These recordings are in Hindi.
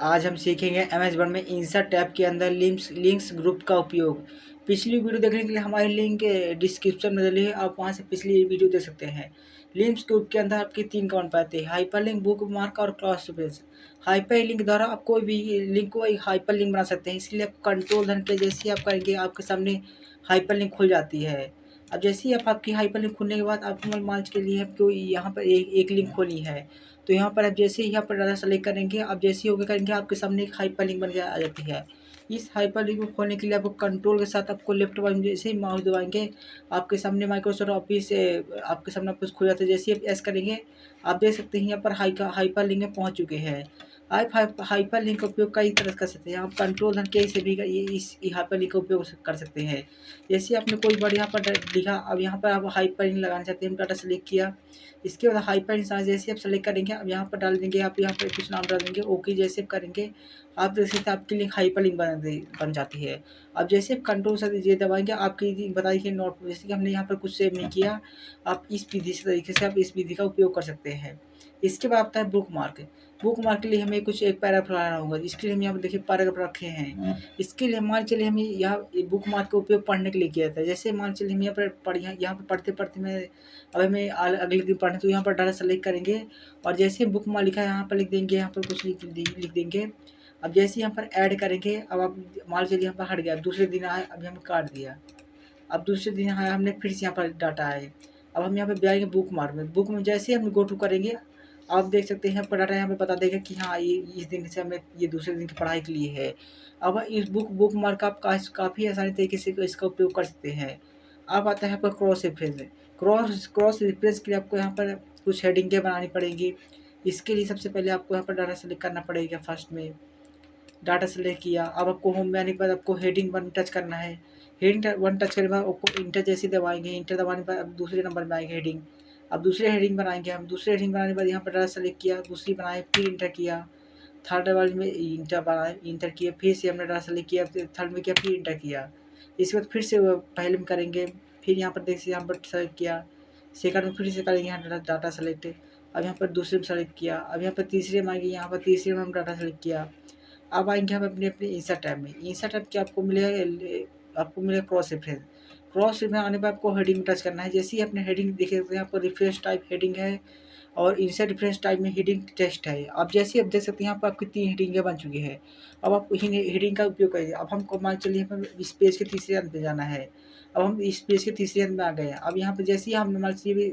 आज हम सीखेंगे एमएस वर्ड में इंसर्ट टैब के अंदर लिंक्स ग्रुप का उपयोग। पिछली वीडियो देखने के लिए हमारी लिंक डिस्क्रिप्शन में डली है, आप वहां से पिछली वीडियो देख सकते हैं। लिंक्स ग्रुप के अंदर आपके 3 कमांड पाते हैं: हाइपरलिंक, बुकमार्क और क्रॉस रेफरेंस। हाइपरलिंक द्वारा आप कोई भी लिंक को एक हाइपरलिंक बना सकते हैं। इसके लिए आप कंट्रोल धन के जैसे ही आप करेंगे आपके सामने हाइपरलिंक खुल जाती है। अब जैसे ही आपकी हाइपरलिंक खुलने के बाद आपको मान के लिए आपको यहाँ पर एक लिंक खोली है, तो यहाँ पर आप जैसे ही यहाँ पर डाटा सेलेक्ट करेंगे, आप जैसे ही ओके करेंगे आपके सामने एक हाइपरलिंक बन के आ जाती है। इस हाइपरलिंक को खोलने के लिए आपको कंट्रोल के साथ आपको लेफ्ट बटन जैसे ही माउस दबाएंगे आपके सामने माइक्रोसॉफ्ट ऑफिस आपके सामने ऑफिस खुल जाता है। जैसे ही आप एस करेंगे आप देख सकते हैं यहाँ पर हाइपरलिंक में पहुँच चुके हैं। आप हाइपरलिंक का उपयोग कई तरह कर सकते हैं। आप कंट्रोल धन के से भी ये इस हाइपरलिंक का उपयोग कर सकते हैं। जैसे आपने कोई वर्ड यहाँ पर लिखा, अब यहाँ पर आप हाइपरलिंक लगाना चाहते हैं, डाटा सेलेक्ट किया। इसके बाद हाइपर इंस्टांस जैसे आप सेलेक्ट करेंगे, अब यहाँ पर डाल देंगे, आप यहाँ पर कुछ नाम डाल देंगे, ओके जैसे आप करेंगे आप देख सकते हैं आपकी लिंक हाइपर लिंक बन जाती है। अब जैसे आप कंट्रोल से ये दबाएंगे आपकी बता देखिए नोट, जैसे कि हमने यहाँ पर कुछ सेव नहीं किया, आप इस विधि से तरीके से आप इस विधि का उपयोग कर सकते हैं। इसके बाद आता है बुक मार्क। बुक मार्क के लिए हमें कुछ एक पैराग्राफ लगाना होगा, इसके लिए हम यहाँ पर देखिए पैराग्राफ रखे हैं। इसके लिए मान चलिए हमें यहाँ बुक मार्क का उपयोग पढ़ने के लिए किया था। जैसे मान चलिए हम यहाँ पर पढ़ते पढ़ते मैं अब हमें अगले दिन पढ़ना, तो यहाँ पर डाटा सेलेक्ट करेंगे और जैसे बुक मार्क लिखा है यहाँ पर लिख देंगे, यहाँ पर कुछ लिख देंगे। अब जैसे यहाँ पर ऐड करेंगे, अब आप मान चलिए यहाँ पर हट गया, दूसरे दिन आए, अभी हमें काट दिया। अब दूसरे दिन आया, हमने फिर से यहाँ पर डाटा आए। अब हम यहाँ पे जाएंगे बुक मार्क में। बुक में जैसे हम गो टू करेंगे आप देख सकते हैं यहाँ पर डाटा यहाँ पे बता देगा कि हाँ ये इस दिन से हमें ये दूसरे दिन की पढ़ाई के लिए है। अब इस बुक मार्क आप काफ़ी आसानी तरीके से इसका उपयोग कर सकते हैं। अब आता है आपका क्रॉस रेफरेंस। क्रॉस रेफरेंस के लिए आपको यहाँ पर कुछ हेडिंगें बनानी पड़ेंगी। इसके लिए सबसे पहले आपको यहाँ पर डाटा सेलेक्ट करना पड़ेगा। फर्स्ट में डाटा सेलेक्ट किया, अब आपको होम में आने के बाद आपको हेडिंग 1 टच करना है। हेडिंग 1 टच करने के बाद आपको इंटर जैसे दबाएंगे, इंटर दबाने के बाद अब दूसरे नंबर में आएंगे हेडिंग। अब दूसरे हेडिंग बनाएंगे, हम दूसरे हेडिंग बनाने के बाद यहाँ पर डाटा सेलेक्ट किया, दूसरी बनाए, फिर इंटर किया, थर्ड वाले में इंटर बनाए, इंटर किया, फिर से हमने डाटा सेलेक्ट किया, फिर थर्ड में किया, फिर इंटर किया। इसके बाद फिर से पहले में करेंगे, फिर यहाँ पर देखिए यहाँ पर सेलेक्ट किया, सेकंड में फिर से करेंगे यहाँ डाटा सेलेक्ट। अब यहाँ पर दूसरे में सेलेक्ट किया, अब यहाँ पर तीसरे में आएंगे, यहाँ पर तीसरे में हम डाटा सेलेक्ट किया। अब आएंगे हम अपने अपने इंसर्ट टैब में। इंसर्ट टैब क्या आपको मिलेगा क्रॉस रेफरेंस। क्रॉस रेफरेंस आने पर आपको हेडिंग टच करना है। जैसे ही अपने हेडिंग देखे यहाँ पर रिफ्रेश टाइप हेडिंग है और इंसर्ट रिफ्रेश टाइप में हेडिंग टेक्स्ट है। अब जैसे आप देख सकते हैं यहाँ पर आपकी 3 हेडिंगें बन चुकी है। अब आप हेडिंग का उपयोग करिए। अब हमको मान चलिए हमें इस पेज के तीसरे अंत पे जाना है। अब हम इस पेज के तीसरे अंत में आ गए हैं। अब यहाँ पर जैसे ही हम मान चलिए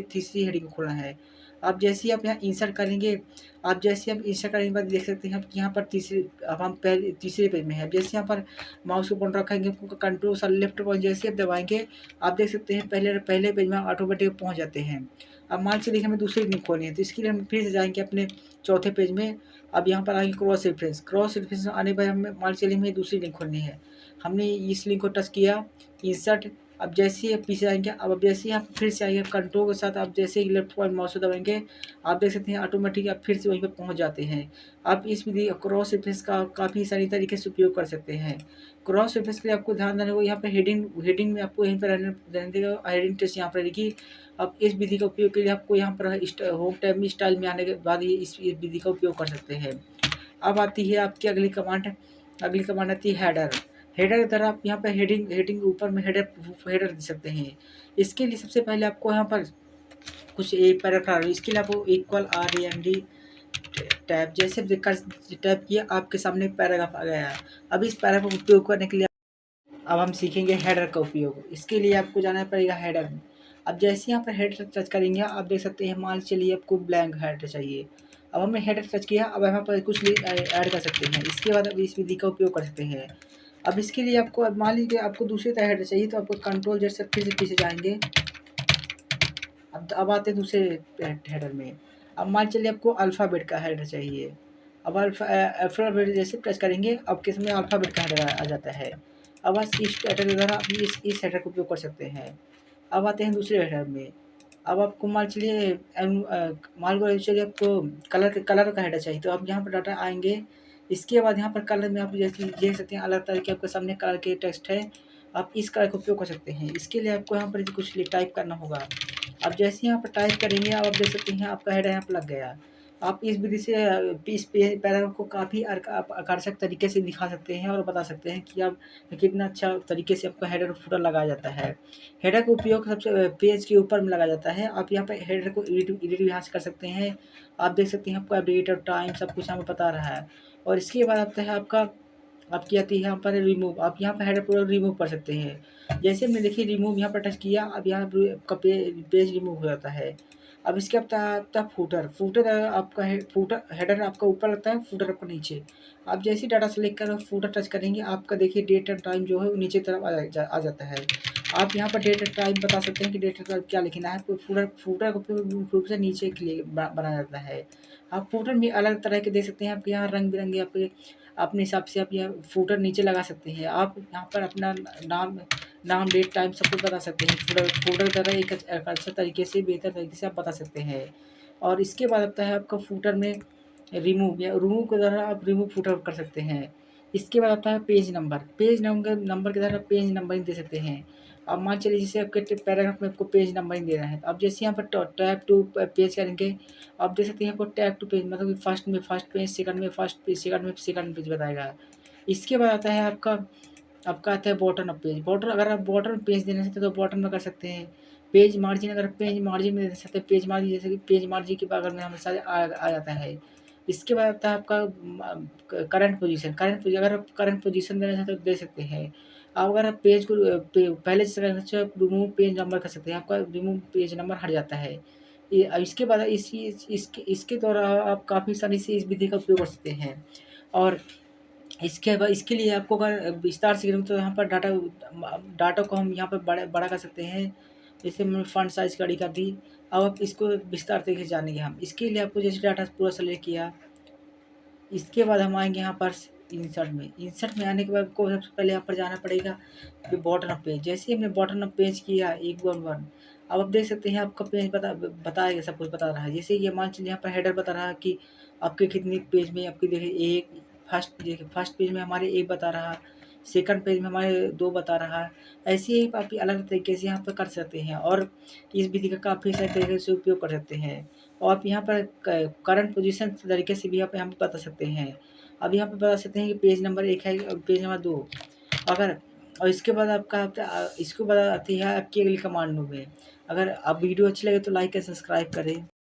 तीसरी हेडिंग खोलना है, अब जैसे ही आप यहाँ इंसर्ट करेंगे, आप जैसे हम इंस्टा करने के बाद देख सकते हैं कि यहाँ पर अब हम पहले तीसरे पेज में है। जैसे यहाँ पर माउस को पॉइंटर रखेंगे, कंट्रोल सा लेफ्ट पॉइंट जैसे आप दबाएंगे आप देख सकते हैं पहले पेज में ऑटोमेटिक पहुँच जाते हैं। अब मान चलिए हमें दूसरी लिंक खोलनी है, तो इसके लिए हम फिर से जाएंगे अपने चौथे पेज में। अब यहाँ पर आएंगे क्रॉस रेफरेंस आने पर हमें मान चलिए हमें दूसरी लिंक खोलनी है। हमने इस लिंक को टच किया, इंसर्ट। अब जैसे ही पीछे आएंगे, अब जैसे ही आप फिर से आएंगे कंट्रोल के साथ, आप जैसे ही लेफ्ट पॉइंट माउस से दबाएंगे आप देख सकते हैं ऑटोमेटिक आप फिर से वहीं पर पहुंच जाते हैं। आप इस विधि क्रॉस रेफरेंस का काफ़ी सारी तरीके से उपयोग कर सकते हैं। क्रॉस रेफरेंस के लिए आपको ध्यान देना होगा, यहाँ पे हेडिंग में आपको यहीं पर रहने देगा, हेडिंग टेस्ट यहाँ पर रहेगी। अब इस विधि का उपयोग के लिए आपको यहाँ पर होम टैब में स्टाइल में आने के बाद ये इस विधि का उपयोग कर सकते हैं। अब आती है आपकी अगली कमांड आती है हेडर। हेडर की तरह आप यहाँ पर हेडिंग ऊपर में हेडर दे सकते हैं। इसके लिए सबसे पहले आपको यहाँ पर कुछ एक पैराग्राफ, इसके लिए आपको इक्वल RAND टैब जैसे टैप किया आपके सामने एक पैराग्राफ आ गया है। अब इस पैराग्राफ का उपयोग करने के लिए अब हम सीखेंगे हेडर का उपयोग। इसके लिए आपको जाना पड़ेगा हेडर में। अब जैसे यहाँ पर हेडर टच करेंगे आप देख सकते हैं मान चलिए आपको ब्लैंक हेडर चाहिए। अब हमने हेडर टच किया, अब यहाँ पर कुछ ऐड कर सकते हैं। इसके बाद अब इस विधि का उपयोग कर सकते हैं। अब इसके लिए आपको अब मान लीजिए आपको दूसरी तरह हेडर चाहिए, तो आपको कंट्रोल जेड से फिर से पीछे जाएंगे। अब आते हैं दूसरे हेडर में। अब मान चलिए आपको अल्फ़ाबेट का हेडर चाहिए। अब अल्फ़ाबेट जैसे प्रेस करेंगे अब किस में अल्फ़ाबेट का हेडर आ जाता है। अब बस इस हेडर के द्वारा आप इस हेडर का उपयोग कर सकते हैं। अब आते हैं दूसरे हेडर में। अब आपको मान चलिए आपको कलर का हेडर चाहिए, तो आप यहाँ पर डाटा आएंगे। इसके बाद यहाँ पर कलर में आप जैसे देख सकते हैं अलग तरह के आपके सामने कलर के टेक्स्ट है, आप इस कलर का उपयोग कर सकते हैं। इसके लिए आपको यहाँ पर कुछ टाइप करना होगा। अब जैसे यहाँ पर टाइप करेंगे आप देख सकते हैं आपका हेडर यहाँ पर लग गया। आप इस विधि से इस पैराग्राफ को काफ़ी आकर्षक तरीके से दिखा सकते हैं और बता सकते हैं कि आप कितना अच्छा तरीके से आपका हेडर और फुटर लगाया जाता है। हेडर का उपयोग सबसे पेज के ऊपर में लगाया जाता है। आप यहाँ पे हेडर को एडिट भी यहाँ से कर सकते हैं। आप देख सकते हैं आपका डेट और टाइम सब कुछ यहाँ पे बता रहा है। और इसके बाद आता है आपकी आती है यहाँ पर रिमूव। आप यहाँ पर हेडर पूरा रिमूव कर सकते हैं। जैसे हमने देखिए रिमूव यहाँ पर टच किया, अब यहाँ आपका पेज रिमूव हो जाता है। अब इसके आपका फूटर फूटर आपका फूटर हेडर आपका ऊपर लगता है, फूटर आपका नीचे। आप जैसे ही डाटा सेलेक्ट कर फूटर टच करेंगे, आपका देखिए डेट एंड टाइम जो है वो नीचे तरफ आ जाता है। आप यहाँ पर डेट एंड टाइम बता सकते हैं कि डेट एंड टाइम क्या लिखना है। फूटर को रूप से नीचे के लिए बनाया जाता है। आप फूटर भी अलग तरह के दे सकते हैं। आपके यहाँ रंग बिरंगे आपके अपने हिसाब से आप यह फूटर नीचे लगा सकते हैं। आप यहाँ पर अपना नाम नाम डेट टाइम सब कुछ बता सकते हैं। फूटर द्वारा एक अच्छा तरीके से बेहतर तरीके से आप बता सकते हैं। और इसके बाद आता है आपका फूटर में रिमूव के द्वारा आप रिमूव फूटर कर सकते हैं। इसके बाद आता है पेज नंबर के द्वारा पेज नंबरिंग दे सकते हैं। अब मान चलिए जैसे आपके पैराग्राफ में आपको पेज नंबरिंग दे रहा है, तो अब जैसे यहाँ पर टैब टू पेज करेंगे, आप देख सकते हैं आपको टैब टू पेज मतलब कि फर्स्ट पेज, सेकंड में फर्स्ट पेज, सेकंड पेज बताएगा। इसके बाद आता है आपका आता है बॉटम ऑफ पेज। बॉटम अगर आप बॉटम पेज देना चाहते हैं तो बॉटम में कर सकते हैं। पेज मार्जिन अगर पेज मार्जिन में दे सकते हैं, पेज मार्जिन जैसे कि पेज मार्जिन के बगल में हमेशा आ जाता है। इसके बाद आता है आपका करंट पोजीशन अगर आप करंट पोजीशन देना चाहते हैं तो दे सकते हैं। अब अगर आप पेज को पहले से करना चाहते हैं, आप रिमूव पेज नंबर कर सकते हैं, आपका रिमूव पेज नंबर हट जाता है। ये अब इसके बाद इसके द्वारा आप काफ़ी सारी से इस विधि का उपयोग कर सकते हैं। और इसके बाद इसके लिए आपको अगर विस्तार से गिरूँ तो यहाँ पर डाटा को हम यहाँ पर बड़ा कर सकते हैं। जैसे मैंने फ़ॉन्ट साइज़ बड़ी कर दी। अब आप इसको विस्तार तरीके से जानेंगे हम। इसके लिए आपको जैसे डाटा पूरा सेलेक्ट किया, इसके बाद हम आएँगे यहाँ पर इंसर्ट में आने के बाद आपको सबसे पहले यहाँ पर जाना पड़ेगा कि बॉटम ऑफ पेज। जैसे ही हमने बॉटम ऑफ पेज किया 111, अब आप देख सकते हैं आपका पेज बताएगा, सब कुछ बता रहा है। जैसे ये मान चलिए यहाँ पर हेडर बता रहा है कि आपके कितने पेज में आपके देखिए एक फर्स्ट पेज में हमारे 1 बता रहा, सेकंड पेज में हमारे 2 बता रहा। ऐसे ही आप अलग तरीके से यहाँ पर कर सकते हैं और इस विधि का काफ़ी सारे तरीके से उपयोग कर सकते हैं। और आप यहाँ पर करंट पोजीशन तरीके से भी आप यहाँ पे बता सकते हैं। अब यहाँ पे बता सकते हैं कि पेज नंबर 1 है और पेज नंबर 2 अगर। और इसके बाद इसके बाद आती है आपकी अगली कमांड में। अगर आप वीडियो अच्छी लगे तो लाइक एंड सब्सक्राइब करें।